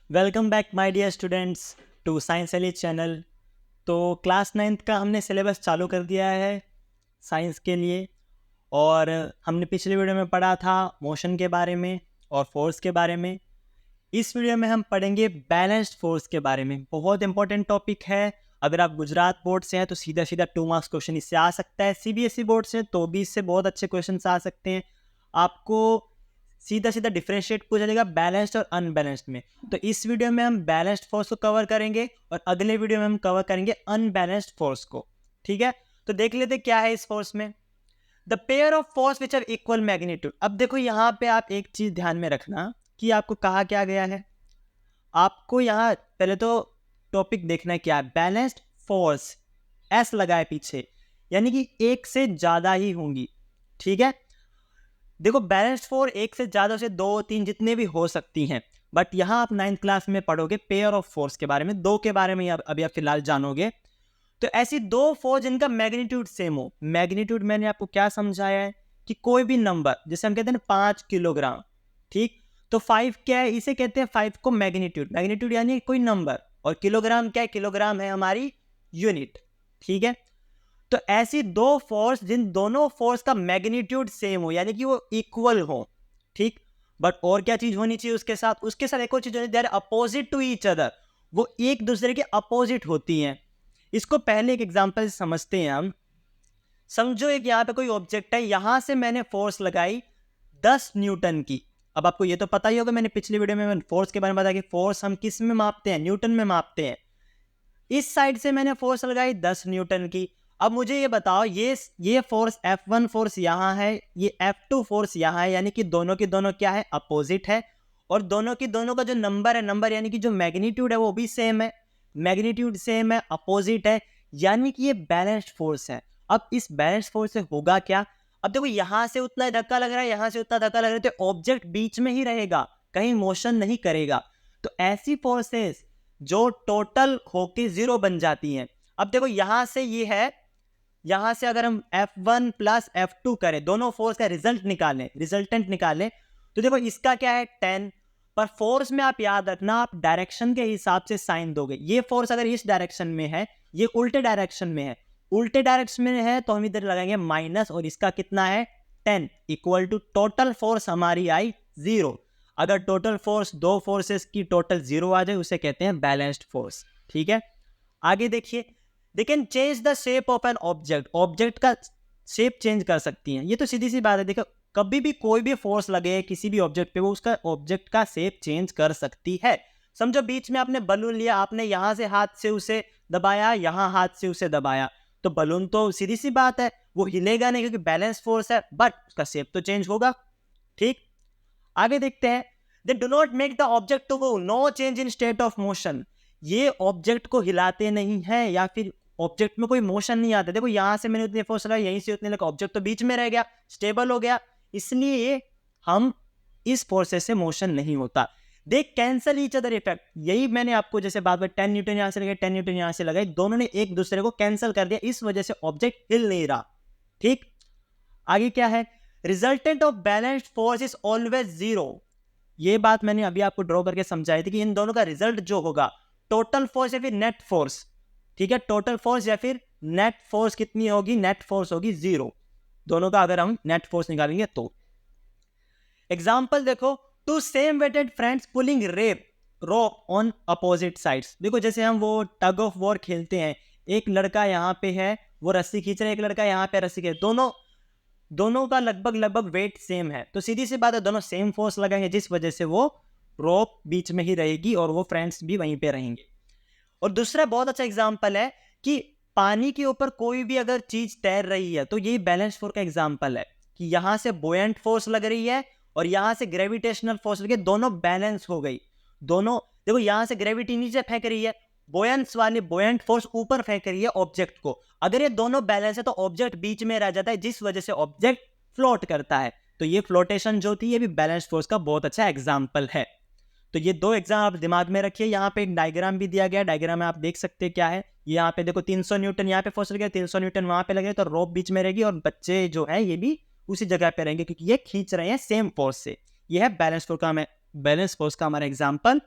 Welcome back my dear students to Science Eli channel. तो class 9th का हमने syllabus चालू कर दिया है साइंस के लिए। और हमने पिछले वीडियो में पढ़ा था मोशन के बारे में और फोर्स के बारे में। इस वीडियो में हम पढ़ेंगे बैलेंस्ड फोर्स के बारे में। बहुत इंपॉर्टेंट टॉपिक है। अगर आप गुजरात बोर्ड से हैं तो सीधा सीधा 2 मार्क्स क्वेश्चन इससे आ सकता है। सीबीएसई बोर्ड से तो भी इससे बहुत अच्छे क्वेश्चन आ सकते हैं। आपको सीधा सीधा डिफरेंशिएट पूछा जाएगा बैलेंस्ड और अनबैलेंस्ड में। तो इस वीडियो में हम बैलेंस्ड फोर्स को कवर करेंगे और अगले वीडियो में हम कवर करेंगे अनबैलेंस्ड फोर्स को। ठीक है, तो देख लेते क्या है इस फोर्स में। The pair of force which are equal magnitude. अब देखो यहाँ पे आप एक चीज ध्यान में रखना कि आपको कहा क्या गया है। आपको यहाँ पहले तो टॉपिक देखना है क्या है, बैलेंस्ड फोर्स। एस लगा है पीछे, यानी कि एक से ज्यादा ही होंगी। ठीक है, देखो बैलेंस्ड फोर्स एक से ज्यादा से 2-3 जितने भी हो सकती हैं, बट यहाँ आप 9th क्लास में पढ़ोगे पेयर ऑफ फोर्स के बारे में, दो के बारे में अभी आप फिलहाल जानोगे। तो ऐसी दो फोर्स जिनका मैग्नीट्यूड सेम हो। मैग्नीट्यूड मैंने आपको क्या समझाया है कि कोई भी नंबर, जैसे हम कहते हैं ना 5 किलोग्राम, ठीक, तो 5 क्या है, इसे कहते हैं 5 को मैग्नीट्यूड। मैग्नीट्यूड यानी कोई नंबर, और किलोग्राम क्या है, किलोग्राम है हमारी यूनिट। ठीक है, तो ऐसी दो फोर्स जिन दोनों फोर्स का मैग्नीट्यूड सेम हो, यानी कि वो इक्वल हो। ठीक, बट और क्या चीज होनी चाहिए उसके साथ, उसके साथ एक और चीज होनी, they are opposite to each other. वो एक दूसरे के अपोजिट होती हैं। इसको पहले एक एग्जांपल से समझते हैं हम। समझो एक यहाँ पे कोई ऑब्जेक्ट है, यहां से मैंने फोर्स लगाई 10 न्यूटन की। अब आपको ये तो पता ही होगा, मैंने पिछली वीडियो में फोर्स के बारे में बताया कि फोर्स हम किस में मापते हैं, न्यूटन में मापते हैं। इस साइड से मैंने फोर्स लगाई 10 न्यूटन की। अब मुझे ये बताओ, ये फोर्स F1 फोर्स यहाँ है, ये F2 फोर्स यहाँ है, यानी कि दोनों की दोनों क्या है, अपोजिट है। और दोनों की दोनों का जो नंबर है, नंबर यानी कि जो मैग्नीट्यूड है वो भी सेम है। मैग्नीट्यूड सेम है, अपोजिट है, यानी कि ये बैलेंस्ड फोर्स है। अब इस बैलेंस्ड फोर्स से होगा क्या। अब देखो यहां से उतना धक्का लग रहा है, यहां से उतना धक्का लग रहा है, तो ऑब्जेक्ट बीच में ही रहेगा, कहीं मोशन नहीं करेगा। तो ऐसी फोर्सेस जो टोटल होके जीरो बन जाती हैं। अब देखो यहां से ये है, यहां से अगर हम F1 प्लस F2 करें, दोनों फोर्स का रिजल्ट निकालें, रिजल्टेंट निकालें, तो देखो इसका क्या है 10। पर फोर्स में आप याद रखना, आप डायरेक्शन के हिसाब से साइन दोगे। ये फोर्स अगर इस डायरेक्शन में है, ये उल्टे डायरेक्शन में है, उल्टे डायरेक्शन में है तो हम इधर लगाएंगे माइनस, और इसका कितना है 10, इक्वल टू टोटल फोर्स हमारी आई 0। अगर टोटल फोर्स दो फोर्सेस की टोटल 0 आ जाए उसे कहते हैं बैलेंस्ड फोर्स। ठीक है, आगे देखिए, they can change the shape of an object. Object का शेप चेंज कर सकती हैं, ये तो सीधी सी बात है। देखो कभी भी कोई भी फोर्स लगे किसी भी ऑब्जेक्ट पे, वो उसका ऑब्जेक्ट का शेप चेंज कर सकती है। समझो बीच में आपने बलून लिया, आपने यहां से हाथ से उसे दबाया, यहां हाथ से उसे दबाया, तो बलून तो सीधी सी बात है वो हिलेगा नहीं क्योंकि बैलेंस फोर्स है, बट उसका शेप तो चेंज होगा। ठीक, आगे देखते हैं, they do not make the object to move, no change in state of motion. ये ऑब्जेक्ट को हिलाते नहीं है, या फिर ऑब्जेक्ट में कोई मोशन नहीं आता। देखो यहां से मैंने उतने फोर्स लगाया, यहीं से उतने लगा, ऑब्जेक्ट तो बीच में रह गया, स्टेबल हो गया, इसलिए हम इस फोर्सेस से मोशन नहीं होता। दे कैंसल ईच अदर इफेक्ट। यही मैंने आपको जैसे बात में 10 न्यूटन यहां से लगाए, 10 न्यूटन यहां से लगाए, दोनों ने एक दूसरे को कैंसिल कर दिया, इस वजह से ऑब्जेक्ट हिल नहीं रहा। ठीक, आगे क्या है, resultant of balanced force is always 0। ये बात मैंने अभी आपको ड्रॉ करके समझाई थी कि इन दोनों का रिजल्ट जो होगा, टोटल फोर्स या फिर नेट फोर्स। ठीक है, टोटल फोर्स या फिर नेट फोर्स कितनी होगी, नेट फोर्स होगी 0। दोनों का अगर हम नेट फोर्स निकालेंगे तो। एग्जाम्पल देखो, two same weighted friends pulling rope on opposite sides. देखो जैसे हम वो टग ऑफ वॉर खेलते हैं, एक लड़का यहाँ पे है वो रस्सी खींच रहा है, एक लड़का यहाँ पे रस्सी खींच, दोनों का लगभग वेट सेम है, तो सीधी सी बात है दोनों सेम फोर्स लगाएंगे, जिस वजह से वो रोप बीच में ही रहेगी और वो फ्रेंड्स भी वहीं पे रहेंगे। और दूसरा बहुत अच्छा एग्जांपल है कि पानी के ऊपर कोई भी अगर चीज तैर रही है, तो ये बैलेंस फोर्स का एग्जांपल है कि यहां से बोयंट फोर्स लग रही है और यहां से ग्रेविटेशनल फोर्स लगे, दोनों बैलेंस हो गई। दोनों देखो यहां से ग्रेविटी नीचे फेंक रही है, बोयंट फोर्स ऊपर फेंक रही है ऑब्जेक्ट को। अगर ये दोनों बैलेंस है तो ऑब्जेक्ट बीच में रह जाता है, जिस वजह से ऑब्जेक्ट फ्लोट करता है। तो ये फ्लोटेशन जो थी ये भी बैलेंस फोर्स का बहुत अच्छा एग्जाम्पल है। तो ये दो एग्जाम आप दिमाग में रखिए। यहाँ पे एक डायग्राम भी दिया गया है, डायग्राम में आप देख सकते हैं क्या है। यहाँ पे देखो 300 न्यूटन यहाँ पे फोर्स लगे, 300 न्यूटन वहां पे लगे, तो रोप बीच में रहेगी और बच्चे जो है ये भी उसी जगह पे रहेंगे क्योंकि ये खींच रहे हैं सेम फोर्स से। ये है बैलेंस फोर्स का हमारा एग्जाम्पल